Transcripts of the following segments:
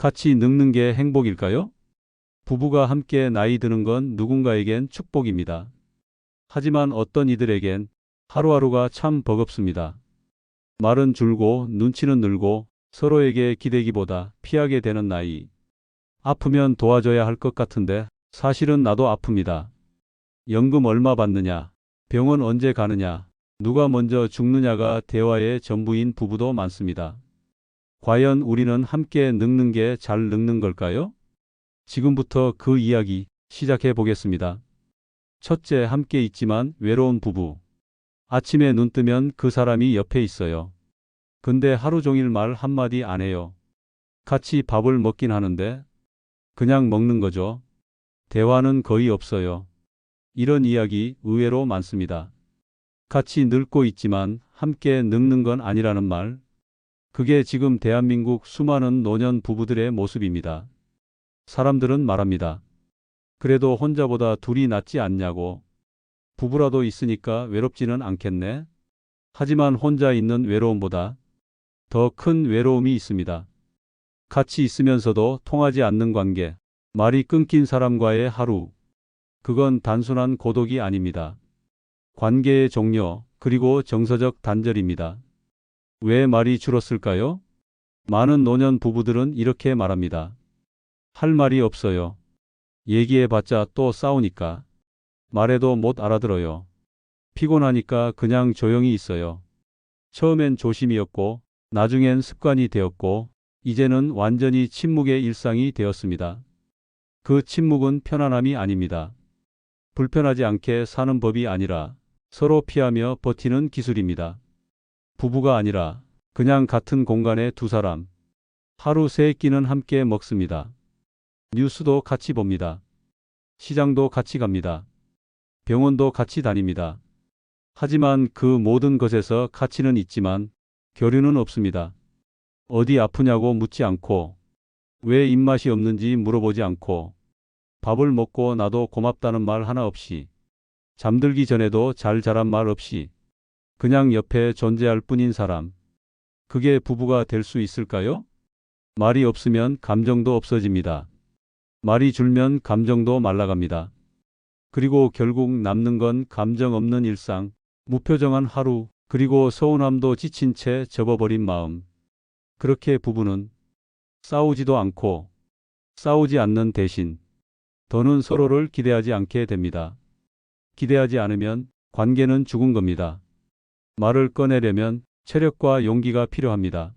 같이 늙는 게 행복일까요? 부부가 함께 나이 드는 건 누군가에겐 축복입니다. 하지만 어떤 이들에겐 하루하루가 참 버겁습니다. 말은 줄고 눈치는 늘고 서로에게 기대기보다 피하게 되는 나이. 아프면 도와줘야 할 것 같은데 사실은 나도 아픕니다. 연금 얼마 받느냐, 병원 언제 가느냐, 누가 먼저 죽느냐가 대화의 전부인 부부도 많습니다. 과연 우리는 함께 늙는 게 잘 늙는 걸까요? 지금부터 그 이야기 시작해 보겠습니다. 첫째, 함께 있지만 외로운 부부. 아침에 눈 뜨면 그 사람이 옆에 있어요. 근데 하루 종일 말 한마디 안 해요. 같이 밥을 먹긴 하는데 그냥 먹는 거죠. 대화는 거의 없어요. 이런 이야기 의외로 많습니다. 같이 늙고 있지만 함께 늙는 건 아니라는 말. 그게 지금 대한민국 수많은 노년 부부들의 모습입니다. 사람들은 말합니다. 그래도 혼자보다 둘이 낫지 않냐고. 부부라도 있으니까 외롭지는 않겠네. 하지만 혼자 있는 외로움보다 더 큰 외로움이 있습니다. 같이 있으면서도 통하지 않는 관계, 말이 끊긴 사람과의 하루. 그건 단순한 고독이 아닙니다. 관계의 종료, 그리고 정서적 단절입니다. 왜 말이 줄었을까요? 많은 노년 부부들은 이렇게 말합니다. 할 말이 없어요. 얘기해봤자 또 싸우니까. 말해도 못 알아들어요. 피곤하니까 그냥 조용히 있어요. 처음엔 조심이었고, 나중엔 습관이 되었고, 이제는 완전히 침묵의 일상이 되었습니다. 그 침묵은 편안함이 아닙니다. 불편하지 않게 사는 법이 아니라 서로 피하며 버티는 기술입니다. 부부가 아니라 그냥 같은 공간에 두 사람. 하루 세 끼는 함께 먹습니다. 뉴스도 같이 봅니다. 시장도 같이 갑니다. 병원도 같이 다닙니다. 하지만 그 모든 것에서 가치는 있지만 교류는 없습니다. 어디 아프냐고 묻지 않고, 왜 입맛이 없는지 물어보지 않고, 밥을 먹고 나도 고맙다는 말 하나 없이, 잠들기 전에도 잘 자란 말 없이, 그냥 옆에 존재할 뿐인 사람. 그게 부부가 될 수 있을까요? 말이 없으면 감정도 없어집니다. 말이 줄면 감정도 말라갑니다. 그리고 결국 남는 건 감정 없는 일상, 무표정한 하루, 그리고 서운함도 지친 채 접어버린 마음. 그렇게 부부는 싸우지도 않고 싸우지 않는 대신 더는 서로를 기대하지 않게 됩니다. 기대하지 않으면 관계는 죽은 겁니다. 말을 꺼내려면 체력과 용기가 필요합니다.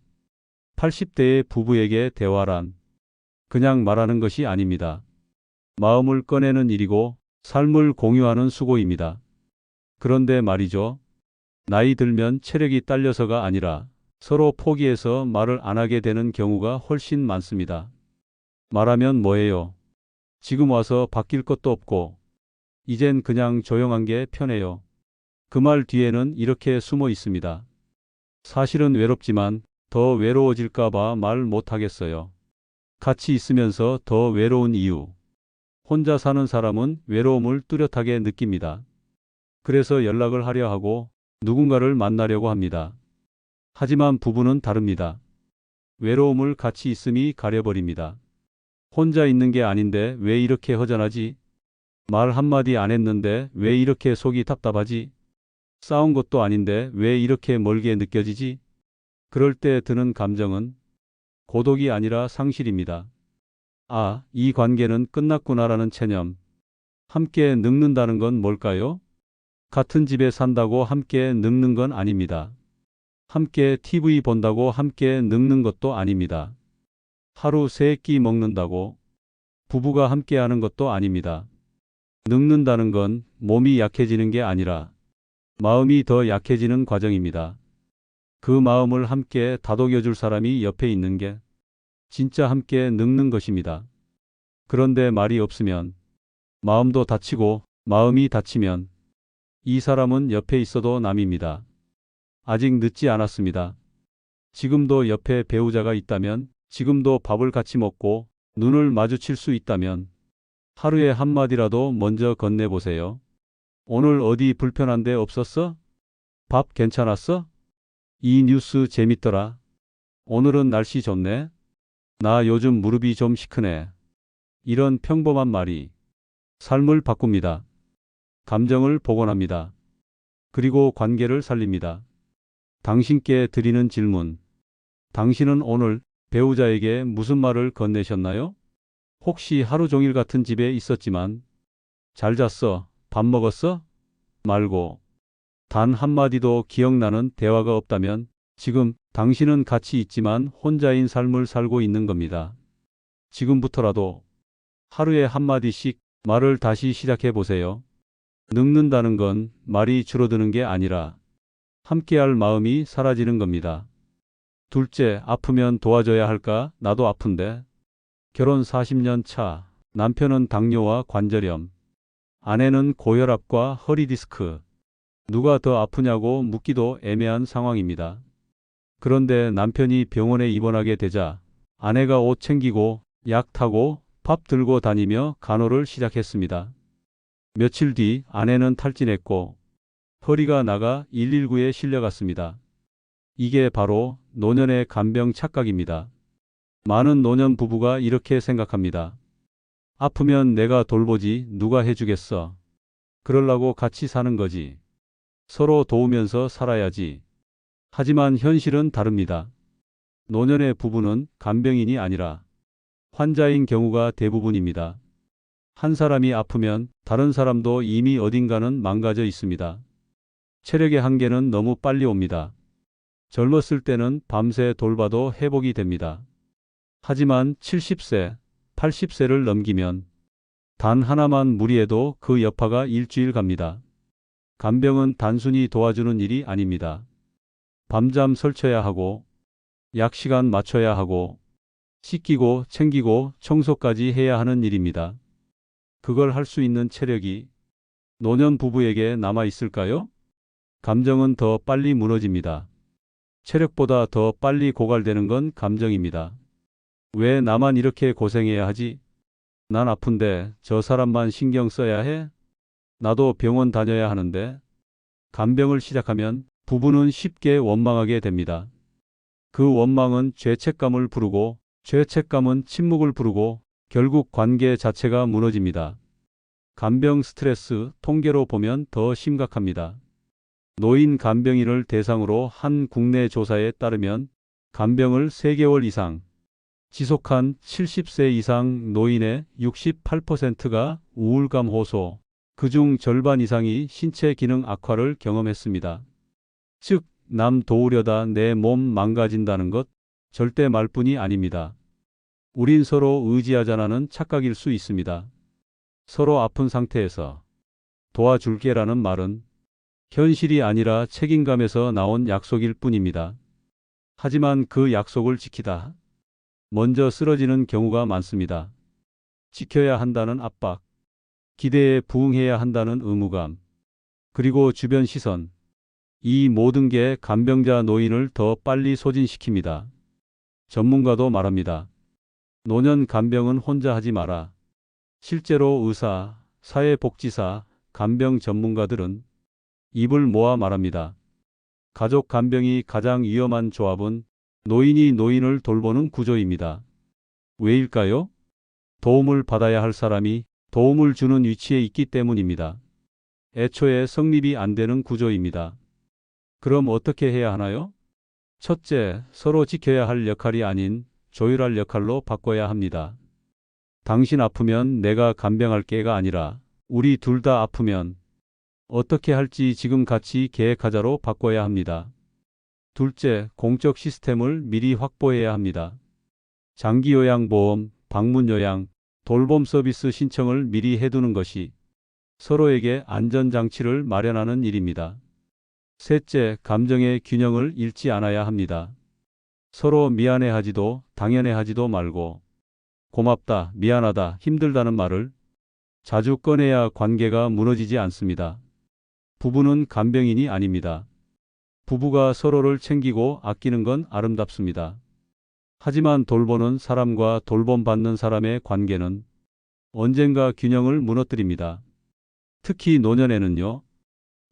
80대의 부부에게 대화란 그냥 말하는 것이 아닙니다. 마음을 꺼내는 일이고 삶을 공유하는 수고입니다. 그런데 말이죠. 나이 들면 체력이 딸려서가 아니라 서로 포기해서 말을 안 하게 되는 경우가 훨씬 많습니다. 말하면 뭐해요? 지금 와서 바뀔 것도 없고 이젠 그냥 조용한 게 편해요. 그 말 뒤에는 이렇게 숨어 있습니다. 사실은 외롭지만 더 외로워질까 봐 말 못하겠어요. 같이 있으면서 더 외로운 이유. 혼자 사는 사람은 외로움을 뚜렷하게 느낍니다. 그래서 연락을 하려 하고 누군가를 만나려고 합니다. 하지만 부부는 다릅니다. 외로움을 같이 있음이 가려버립니다. 혼자 있는 게 아닌데 왜 이렇게 허전하지? 말 한마디 안 했는데 왜 이렇게 속이 답답하지? 싸운 것도 아닌데 왜 이렇게 멀게 느껴지지? 그럴 때 드는 감정은 고독이 아니라 상실입니다. 아, 이 관계는 끝났구나라는 체념. 함께 늙는다는 건 뭘까요? 같은 집에 산다고 함께 늙는 건 아닙니다. 함께 TV 본다고 함께 늙는 것도 아닙니다. 하루 세 끼 먹는다고 부부가 함께 하는 것도 아닙니다. 늙는다는 건 몸이 약해지는 게 아니라 마음이 더 약해지는 과정입니다. 그 마음을 함께 다독여 줄 사람이 옆에 있는 게 진짜 함께 늙는 것입니다. 그런데 말이 없으면 마음도 다치고 마음이 다치면 이 사람은 옆에 있어도 남입니다. 아직 늦지 않았습니다. 지금도 옆에 배우자가 있다면, 지금도 밥을 같이 먹고 눈을 마주칠 수 있다면 하루에 한마디라도 먼저 건네보세요. 오늘 어디 불편한 데 없었어? 밥 괜찮았어? 이 뉴스 재밌더라. 오늘은 날씨 좋네. 나 요즘 무릎이 좀 시크네. 이런 평범한 말이 삶을 바꿉니다. 감정을 복원합니다. 그리고 관계를 살립니다. 당신께 드리는 질문. 당신은 오늘 배우자에게 무슨 말을 건네셨나요? 혹시 하루 종일 같은 집에 있었지만 잘 잤어? 밥 먹었어? 말고 단 한마디도 기억나는 대화가 없다면 지금 당신은 같이 있지만 혼자인 삶을 살고 있는 겁니다. 지금부터라도 하루에 한마디씩 말을 다시 시작해 보세요. 늙는다는 건 말이 줄어드는 게 아니라 함께할 마음이 사라지는 겁니다. 둘째, 아프면 도와줘야 할까? 나도 아픈데. 결혼 40년 차, 남편은 당뇨와 관절염, 아내는 고혈압과 허리 디스크. 누가 더 아프냐고 묻기도 애매한 상황입니다. 그런데 남편이 병원에 입원하게 되자 아내가 옷 챙기고 약 타고 밥 들고 다니며 간호를 시작했습니다. 며칠 뒤 아내는 탈진했고 허리가 나가 119에 실려갔습니다. 이게 바로 노년의 간병 착각입니다. 많은 노년 부부가 이렇게 생각합니다. 아프면 내가 돌보지 누가 해주겠어. 그러려고 같이 사는 거지. 서로 도우면서 살아야지. 하지만 현실은 다릅니다. 노년의 부부는 간병인이 아니라 환자인 경우가 대부분입니다. 한 사람이 아프면 다른 사람도 이미 어딘가는 망가져 있습니다. 체력의 한계는 너무 빨리 옵니다. 젊었을 때는 밤새 돌봐도 회복이 됩니다. 하지만 70세, 80세를 넘기면 단 하나만 무리해도 그 여파가 일주일 갑니다. 간병은 단순히 도와주는 일이 아닙니다. 밤잠 설쳐야 하고, 약 시간 맞춰야 하고, 씻기고 챙기고 청소까지 해야 하는 일입니다. 그걸 할 수 있는 체력이 노년 부부에게 남아 있을까요? 감정은 더 빨리 무너집니다. 체력보다 더 빨리 고갈되는 건 감정입니다. 왜 나만 이렇게 고생해야 하지? 난 아픈데 저 사람만 신경 써야 해? 나도 병원 다녀야 하는데. 간병을 시작하면 부부는 쉽게 원망하게 됩니다. 그 원망은 죄책감을 부르고 죄책감은 침묵을 부르고 결국 관계 자체가 무너집니다. 간병 스트레스 통계로 보면 더 심각합니다. 노인 간병인을 대상으로 한 국내 조사에 따르면 간병을 3개월 이상 지속한 70세 이상 노인의 68%가 우울감 호소, 그중 절반 이상이 신체 기능 악화를 경험했습니다. 즉, 남 도우려다 내 몸 망가진다는 것 절대 말뿐이 아닙니다. 우린 서로 의지하자는 착각일 수 있습니다. 서로 아픈 상태에서 도와줄게라는 말은 현실이 아니라 책임감에서 나온 약속일 뿐입니다. 하지만 그 약속을 지키다 먼저 쓰러지는 경우가 많습니다. 지켜야 한다는 압박, 기대에 부응해야 한다는 의무감, 그리고 주변 시선. 이 모든 게 간병자 노인을 더 빨리 소진시킵니다. 전문가도 말합니다. 노년 간병은 혼자 하지 마라. 실제로 의사, 사회복지사, 간병 전문가들은 입을 모아 말합니다. 가족 간병이 가장 위험한 조합은 노인이 노인을 돌보는 구조입니다. 왜일까요? 도움을 받아야 할 사람이 도움을 주는 위치에 있기 때문입니다. 애초에 성립이 안 되는 구조입니다. 그럼 어떻게 해야 하나요? 첫째, 서로 지켜야 할 역할이 아닌 조율할 역할로 바꿔야 합니다. 당신 아프면 내가 간병할게가 아니라 우리 둘 다 아프면 어떻게 할지 지금 같이 계획하자로 바꿔야 합니다. 둘째, 공적 시스템을 미리 확보해야 합니다. 장기 요양보험, 방문 요양, 돌봄 서비스 신청을 미리 해두는 것이 서로에게 안전장치를 마련하는 일입니다. 셋째, 감정의 균형을 잃지 않아야 합니다. 서로 미안해하지도 당연해하지도 말고 고맙다, 미안하다, 힘들다는 말을 자주 꺼내야 관계가 무너지지 않습니다. 부부는 간병인이 아닙니다. 부부가 서로를 챙기고 아끼는 건 아름답습니다. 하지만 돌보는 사람과 돌봄받는 사람의 관계는 언젠가 균형을 무너뜨립니다. 특히 노년에는요.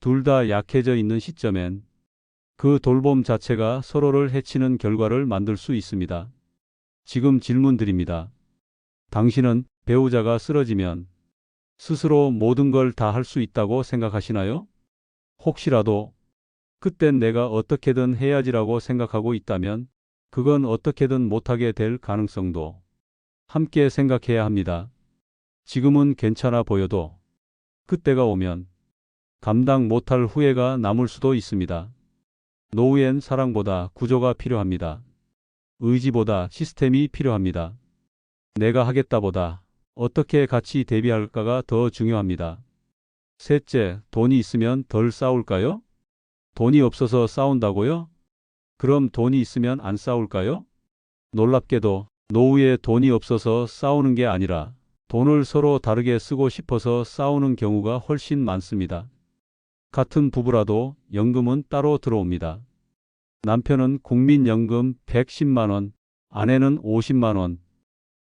둘 다 약해져 있는 시점엔 그 돌봄 자체가 서로를 해치는 결과를 만들 수 있습니다. 지금 질문 드립니다. 당신은 배우자가 쓰러지면 스스로 모든 걸 다 할 수 있다고 생각하시나요? 혹시라도 그땐 내가 어떻게든 해야지라고 생각하고 있다면 그건 어떻게든 못하게 될 가능성도 함께 생각해야 합니다. 지금은 괜찮아 보여도 그때가 오면 감당 못할 후회가 남을 수도 있습니다. 노후엔 사랑보다 구조가 필요합니다. 의지보다 시스템이 필요합니다. 내가 하겠다보다 어떻게 같이 대비할까가 더 중요합니다. 셋째, 돈이 있으면 덜 싸울까요? 돈이 없어서 싸운다고요? 그럼 돈이 있으면 안 싸울까요? 놀랍게도 노후에 돈이 없어서 싸우는 게 아니라 돈을 서로 다르게 쓰고 싶어서 싸우는 경우가 훨씬 많습니다. 같은 부부라도 연금은 따로 들어옵니다. 남편은 국민연금 110만 원, 아내는 50만 원,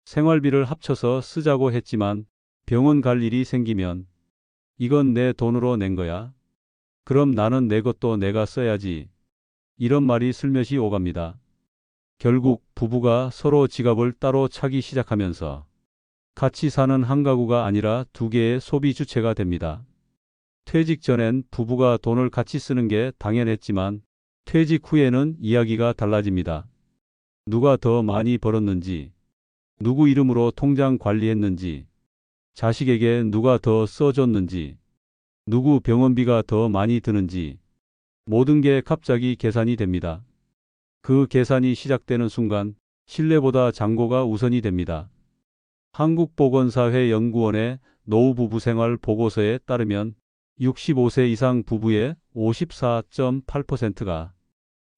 생활비를 합쳐서 쓰자고 했지만 병원 갈 일이 생기면 이건 내 돈으로 낸 거야. 그럼 나는 내 것도 내가 써야지. 이런 말이 슬며시 오갑니다. 결국 부부가 서로 지갑을 따로 차기 시작하면서 같이 사는 한 가구가 아니라 두 개의 소비 주체가 됩니다. 퇴직 전엔 부부가 돈을 같이 쓰는 게 당연했지만 퇴직 후에는 이야기가 달라집니다. 누가 더 많이 벌었는지, 누구 이름으로 통장 관리했는지, 자식에게 누가 더 써줬는지, 누구 병원비가 더 많이 드는지 모든 게 갑자기 계산이 됩니다. 그 계산이 시작되는 순간 신뢰보다 장고가 우선이 됩니다. 한국보건사회연구원의 노후부부생활 보고서에 따르면 65세 이상 부부의 54.8%가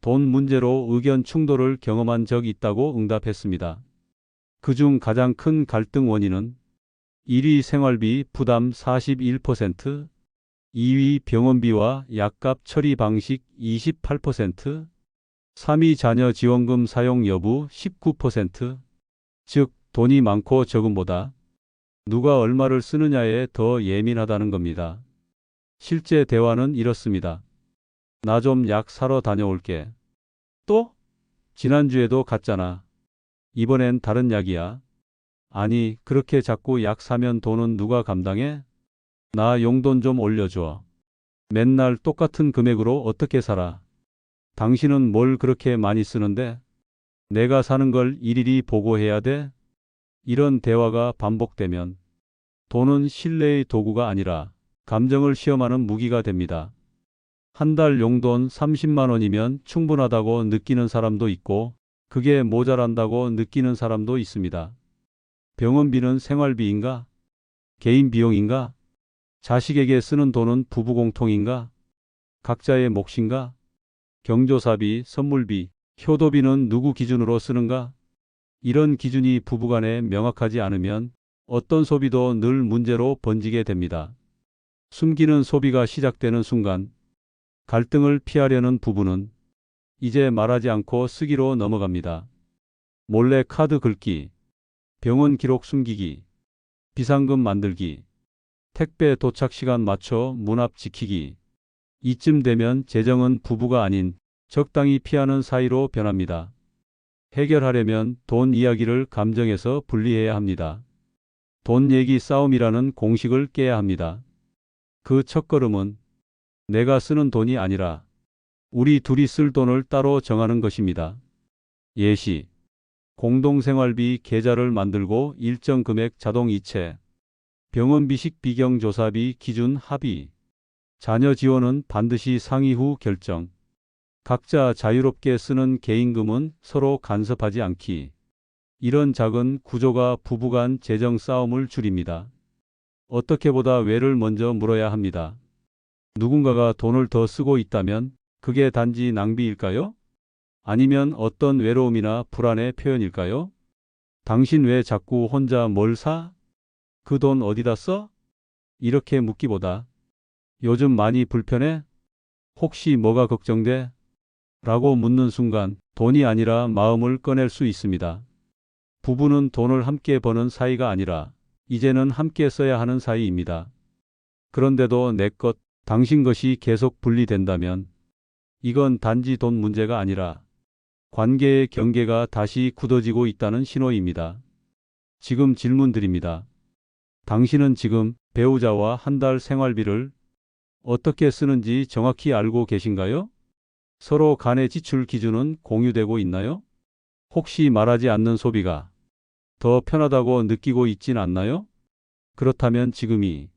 돈 문제로 의견 충돌을 경험한 적이 있다고 응답했습니다. 그중 가장 큰 갈등 원인은 1위 생활비 부담 41%, 2위 병원비와 약값 처리 방식 28%, 3위 자녀 지원금 사용 여부 19%, 즉 돈이 많고 적음보다 누가 얼마를 쓰느냐에 더 예민하다는 겁니다. 실제 대화는 이렇습니다. 나 좀 약 사러 다녀올게. 또? 지난주에도 갔잖아. 이번엔 다른 약이야. 아니, 그렇게 자꾸 약 사면 돈은 누가 감당해? 나 용돈 좀 올려줘. 맨날 똑같은 금액으로 어떻게 살아? 당신은 뭘 그렇게 많이 쓰는데? 내가 사는 걸 일일이 보고해야 돼? 이런 대화가 반복되면 돈은 신뢰의 도구가 아니라 감정을 시험하는 무기가 됩니다. 한 달 용돈 30만 원이면 충분하다고 느끼는 사람도 있고 그게 모자란다고 느끼는 사람도 있습니다. 병원비는 생활비인가? 개인 비용인가? 자식에게 쓰는 돈은 부부 공통인가? 각자의 몫인가? 경조사비, 선물비, 효도비는 누구 기준으로 쓰는가? 이런 기준이 부부간에 명확하지 않으면 어떤 소비도 늘 문제로 번지게 됩니다. 숨기는 소비가 시작되는 순간 갈등을 피하려는 부부는 이제 말하지 않고 쓰기로 넘어갑니다. 몰래 카드 긁기, 병원 기록 숨기기, 비상금 만들기, 택배 도착 시간 맞춰 문 앞 지키기. 이쯤 되면 재정은 부부가 아닌 적당히 피하는 사이로 변합니다. 해결하려면 돈 이야기를 감정에서 분리해야 합니다. 돈 얘기 싸움이라는 공식을 깨야 합니다. 그 첫걸음은 내가 쓰는 돈이 아니라 우리 둘이 쓸 돈을 따로 정하는 것입니다. 예시, 공동생활비 계좌를 만들고 일정 금액 자동 이체, 병원비 식비 경조사비 기준 합의, 자녀 지원은 반드시 상의 후 결정, 각자 자유롭게 쓰는 개인금은 서로 간섭하지 않기. 이런 작은 구조가 부부간 재정 싸움을 줄입니다. 어떻게 보다 왜를 먼저 물어야 합니다. 누군가가 돈을 더 쓰고 있다면 그게 단지 낭비일까요? 아니면 어떤 외로움이나 불안의 표현일까요? 당신 왜 자꾸 혼자 뭘 사? 그 돈 어디다 써? 이렇게 묻기보다 요즘 많이 불편해? 혹시 뭐가 걱정돼? 라고 묻는 순간 돈이 아니라 마음을 꺼낼 수 있습니다. 부부는 돈을 함께 버는 사이가 아니라 이제는 함께 써야 하는 사이입니다. 그런데도 내 것, 당신 것이 계속 분리된다면 이건 단지 돈 문제가 아니라 관계의 경계가 다시 굳어지고 있다는 신호입니다. 지금 질문 드립니다. 당신은 지금 배우자와 한 달 생활비를 어떻게 쓰는지 정확히 알고 계신가요? 서로 간의 지출 기준은 공유되고 있나요? 혹시 말하지 않는 소비가 더 편하다고 느끼고 있진 않나요? 그렇다면 지금이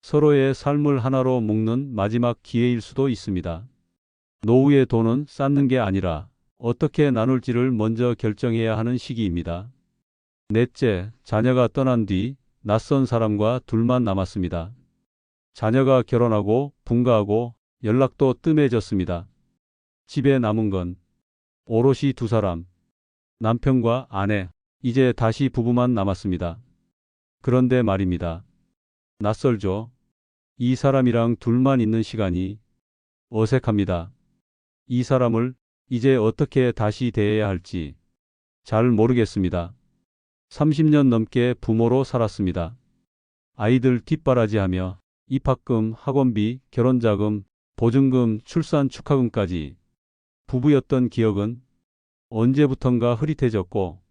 서로의 삶을 하나로 묶는 마지막 기회일 수도 있습니다. 노후의 돈은 쌓는 게 아니라 어떻게 나눌지를 먼저 결정해야 하는 시기입니다. 넷째, 자녀가 떠난 뒤 낯선 사람과 둘만 남았습니다. 자녀가 결혼하고 분가하고 연락도 뜸해졌습니다. 집에 남은 건 오롯이 두 사람, 남편과 아내, 이제 다시 부부만 남았습니다. 그런데 말입니다. 낯설죠? 이 사람이랑 둘만 있는 시간이 어색합니다. 이 사람을 이제 어떻게 다시 대해야 할지 잘 모르겠습니다. 30년 넘게 부모로 살았습니다. 아이들 뒷바라지하며 입학금, 학원비, 결혼자금, 보증금, 출산 축하금까지 부부였던 기억은 언제부턴가 흐릿해졌고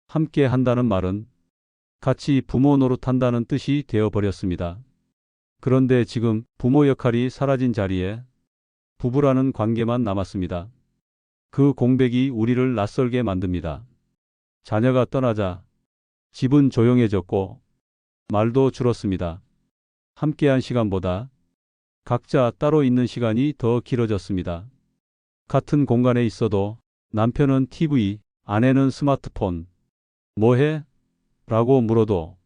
함께 한다는 말은 같이 부모 노릇한다는 뜻이 되어버렸습니다. 그런데 지금 부모 역할이 사라진 자리에 부부라는 관계만 남았습니다. 그 공백이 우리를 낯설게 만듭니다. 자녀가 떠나자 집은 조용해졌고 말도 줄었습니다. 함께한 시간보다 각자 따로 있는 시간이 더 길어졌습니다. 같은 공간에 있어도 남편은 TV, 아내는 스마트폰. 뭐해? 라고 물어도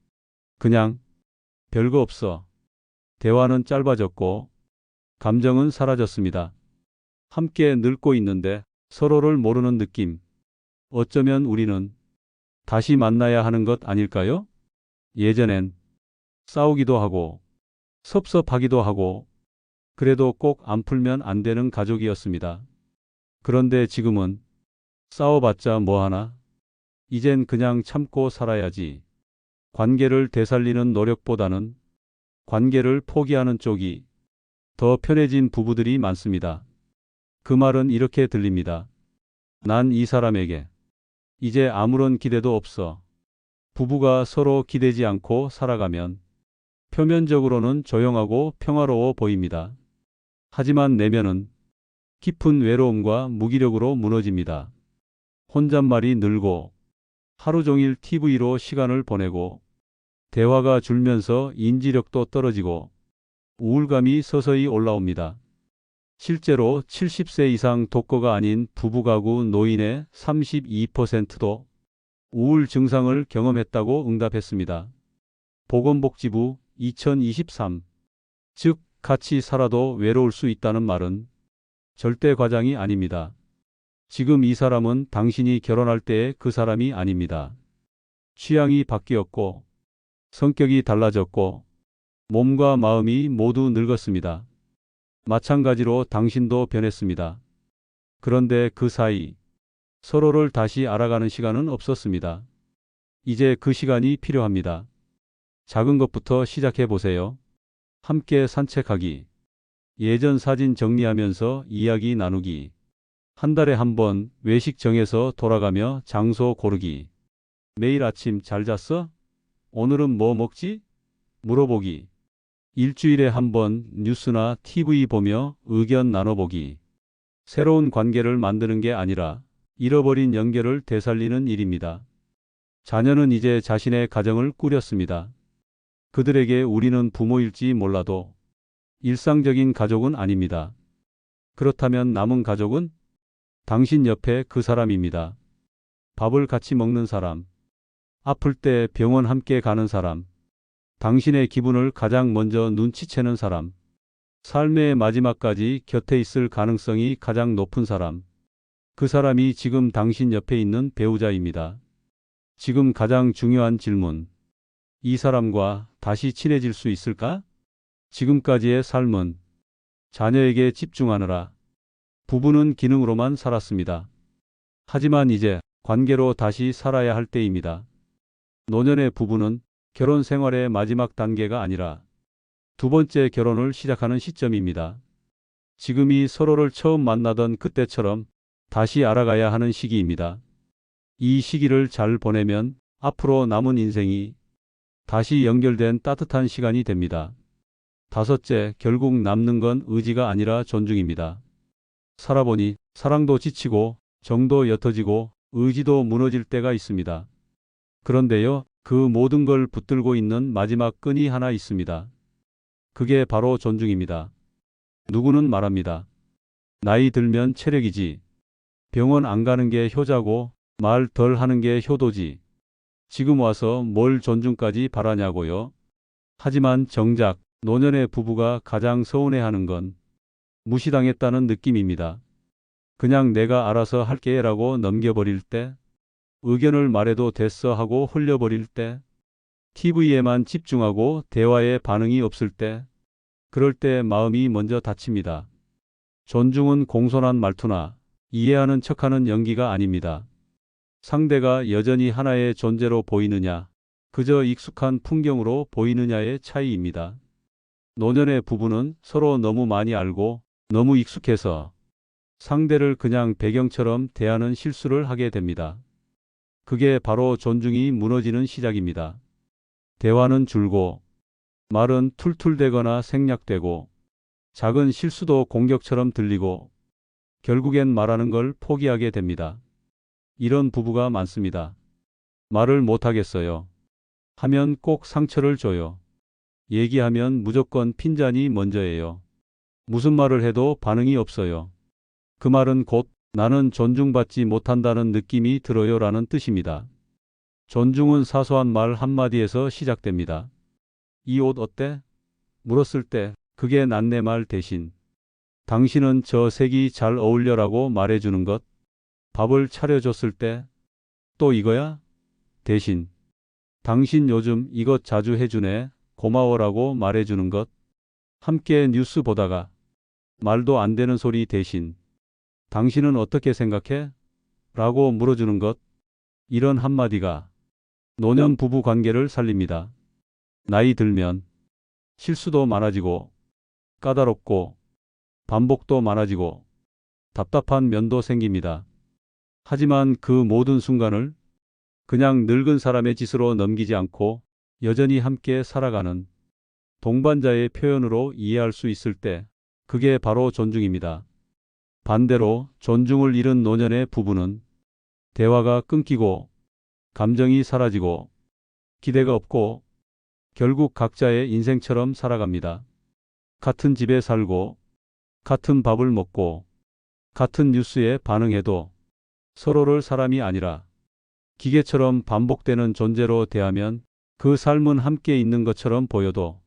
그냥 별거 없어. 대화는 짧아졌고 감정은 사라졌습니다. 함께 늙고 있는데 서로를 모르는 느낌. 어쩌면 우리는 다시 만나야 하는 것 아닐까요? 예전엔 싸우기도 하고 섭섭하기도 하고 그래도 꼭 안 풀면 안 되는 가족이었습니다. 그런데 지금은 싸워봤자 뭐하나? 이젠 그냥 참고 살아야지. 관계를 되살리는 노력보다는 관계를 포기하는 쪽이 더 편해진 부부들이 많습니다. 그 말은 이렇게 들립니다. 난 이 사람에게 이제 아무런 기대도 없어. 부부가 서로 기대지 않고 살아가면 표면적으로는 조용하고 평화로워 보입니다. 하지만 내면은 깊은 외로움과 무기력으로 무너집니다. 혼잣말이 늘고 하루 종일 TV로 시간을 보내고 대화가 줄면서 인지력도 떨어지고 우울감이 서서히 올라옵니다. 실제로 70세 이상 독거가 아닌 부부가구 노인의 32%도 우울 증상을 경험했다고 응답했습니다. 보건복지부 2023. 즉, 같이 살아도 외로울 수 있다는 말은 절대 과장이 아닙니다. 지금 이 사람은 당신이 결혼할 때의 그 사람이 아닙니다. 취향이 바뀌었고, 성격이 달라졌고, 몸과 마음이 모두 늙었습니다. 마찬가지로 당신도 변했습니다. 그런데 그 사이 서로를 다시 알아가는 시간은 없었습니다. 이제 그 시간이 필요합니다. 작은 것부터 시작해 보세요. 함께 산책하기, 예전 사진 정리하면서 이야기 나누기, 한 달에 한 번 외식 정해서 돌아가며 장소 고르기, 매일 아침 잘 잤어? 오늘은 뭐 먹지? 물어보기, 일주일에 한 번 뉴스나 TV 보며 의견 나눠보기. 새로운 관계를 만드는 게 아니라 잃어버린 연결을 되살리는 일입니다. 자녀는 이제 자신의 가정을 꾸렸습니다. 그들에게 우리는 부모일지 몰라도 일상적인 가족은 아닙니다. 그렇다면 남은 가족은 당신 옆에 그 사람입니다. 밥을 같이 먹는 사람, 아플 때 병원 함께 가는 사람, 당신의 기분을 가장 먼저 눈치채는 사람, 삶의 마지막까지 곁에 있을 가능성이 가장 높은 사람, 그 사람이 지금 당신 옆에 있는 배우자입니다. 지금 가장 중요한 질문, 이 사람과 다시 친해질 수 있을까? 지금까지의 삶은 자녀에게 집중하느라 부부는 기능으로만 살았습니다. 하지만 이제 관계로 다시 살아야 할 때입니다. 노년의 부부는 결혼 생활의 마지막 단계가 아니라 두 번째 결혼을 시작하는 시점입니다. 지금이 서로를 처음 만나던 그때처럼 다시 알아가야 하는 시기입니다. 이 시기를 잘 보내면 앞으로 남은 인생이 다시 연결된 따뜻한 시간이 됩니다. 다섯째, 결국 남는 건 의지가 아니라 존중입니다. 살아보니 사랑도 지치고 정도 옅어지고 의지도 무너질 때가 있습니다. 그런데요, 그 모든 걸 붙들고 있는 마지막 끈이 하나 있습니다. 그게 바로 존중입니다. 누구는 말합니다. 나이 들면 체력이지. 병원 안 가는 게 효자고 말 덜 하는 게 효도지. 지금 와서 뭘 존중까지 바라냐고요. 하지만 정작 노년의 부부가 가장 서운해하는 건 무시당했다는 느낌입니다. 그냥 내가 알아서 할게라고 넘겨버릴 때, 의견을 말해도 됐어 하고 흘려버릴 때, TV에만 집중하고 대화에 반응이 없을 때, 그럴 때 마음이 먼저 다칩니다. 존중은 공손한 말투나 이해하는 척하는 연기가 아닙니다. 상대가 여전히 하나의 존재로 보이느냐, 그저 익숙한 풍경으로 보이느냐의 차이입니다. 노년의 부부는 서로 너무 많이 알고 너무 익숙해서 상대를 그냥 배경처럼 대하는 실수를 하게 됩니다. 그게 바로 존중이 무너지는 시작입니다. 대화는 줄고, 말은 툴툴대거나 생략되고, 작은 실수도 공격처럼 들리고, 결국엔 말하는 걸 포기하게 됩니다. 이런 부부가 많습니다. 말을 못하겠어요. 하면 꼭 상처를 줘요. 얘기하면 무조건 핀잔이 먼저예요. 무슨 말을 해도 반응이 없어요. 그 말은 곧 나는 존중받지 못한다는 느낌이 들어요라는 뜻입니다. 존중은 사소한 말 한마디에서 시작됩니다. 이 옷 어때? 물었을 때 그게 난내 말 대신 당신은 저 색이 잘 어울려라고 말해주는 것. 밥을 차려줬을 때 또 이거야? 대신 당신 요즘 이것 자주 해주네. 고마워라고 말해주는 것. 함께 뉴스 보다가 말도 안 되는 소리 대신 당신은 어떻게 생각해? 라고 물어주는 것. 이런 한마디가 노년 부부 관계를 살립니다. 나이 들면 실수도 많아지고 까다롭고 반복도 많아지고 답답한 면도 생깁니다. 하지만 그 모든 순간을 그냥 늙은 사람의 짓으로 넘기지 않고 여전히 함께 살아가는 동반자의 표현으로 이해할 수 있을 때 그게 바로 존중입니다. 반대로 존중을 잃은 노년의 부부는 대화가 끊기고 감정이 사라지고 기대가 없고 결국 각자의 인생처럼 살아갑니다. 같은 집에 살고 같은 밥을 먹고 같은 뉴스에 반응해도 서로를 사람이 아니라 기계처럼 반복되는 존재로 대하면 그 삶은 함께 있는 것처럼 보여도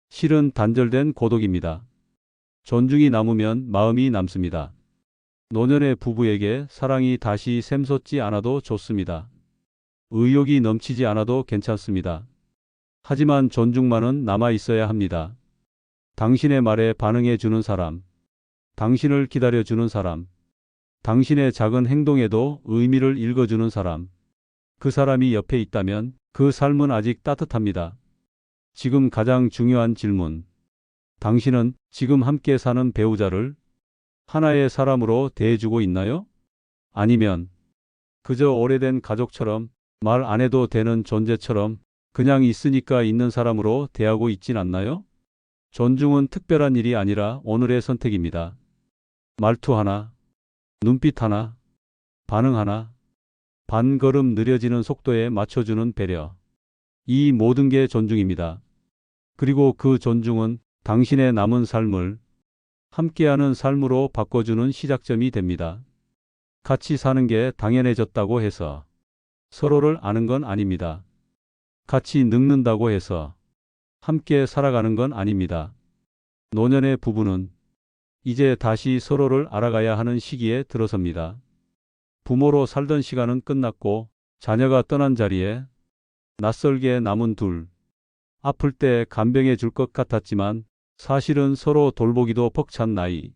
실은 단절된 고독입니다. 존중이 남으면 마음이 남습니다. 노년의 부부에게 사랑이 다시 샘솟지 않아도 좋습니다. 의욕이 넘치지 않아도 괜찮습니다. 하지만 존중만은 남아 있어야 합니다. 당신의 말에 반응해 주는 사람, 당신을 기다려 주는 사람, 당신의 작은 행동에도 의미를 읽어주는 사람, 그 사람이 옆에 있다면 그 삶은 아직 따뜻합니다. 지금 가장 중요한 질문. 당신은 지금 함께 사는 배우자를 하나의 사람으로 대해주고 있나요? 아니면 그저 오래된 가족처럼 말 안 해도 되는 존재처럼 그냥 있으니까 있는 사람으로 대하고 있진 않나요? 존중은 특별한 일이 아니라 오늘의 선택입니다. 말투 하나, 눈빛 하나, 반응 하나, 반걸음 느려지는 속도에 맞춰주는 배려. 이 모든 게 존중입니다. 그리고 그 존중은 당신의 남은 삶을 함께하는 삶으로 바꿔주는 시작점이 됩니다. 같이 사는 게 당연해졌다고 해서 서로를 아는 건 아닙니다. 같이 늙는다고 해서 함께 살아가는 건 아닙니다. 노년의 부부는 이제 다시 서로를 알아가야 하는 시기에 들어섭니다. 부모로 살던 시간은 끝났고 자녀가 떠난 자리에 낯설게 남은 둘. 아플 때 간병해 줄 것 같았지만 사실은 서로 돌보기도 벅찬 나이.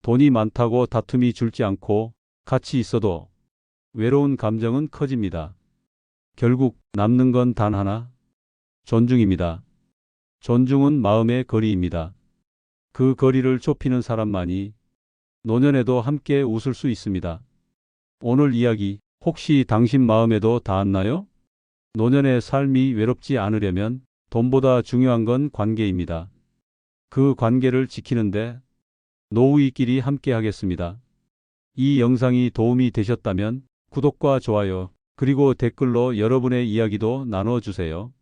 돈이 많다고 다툼이 줄지 않고 같이 있어도 외로운 감정은 커집니다. 결국 남는 건 단 하나. 존중입니다. 존중은 마음의 거리입니다. 그 거리를 좁히는 사람만이 노년에도 함께 웃을 수 있습니다. 오늘 이야기 혹시 당신 마음에도 닿았나요? 노년의 삶이 외롭지 않으려면 돈보다 중요한 건 관계입니다. 그 관계를 지키는데 노우이끼리 함께 하겠습니다. 이 영상이 도움이 되셨다면 구독과 좋아요, 그리고 댓글로 여러분의 이야기도 나눠주세요.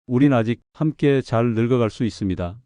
우린 아직 함께 잘 늙어갈 수 있습니다.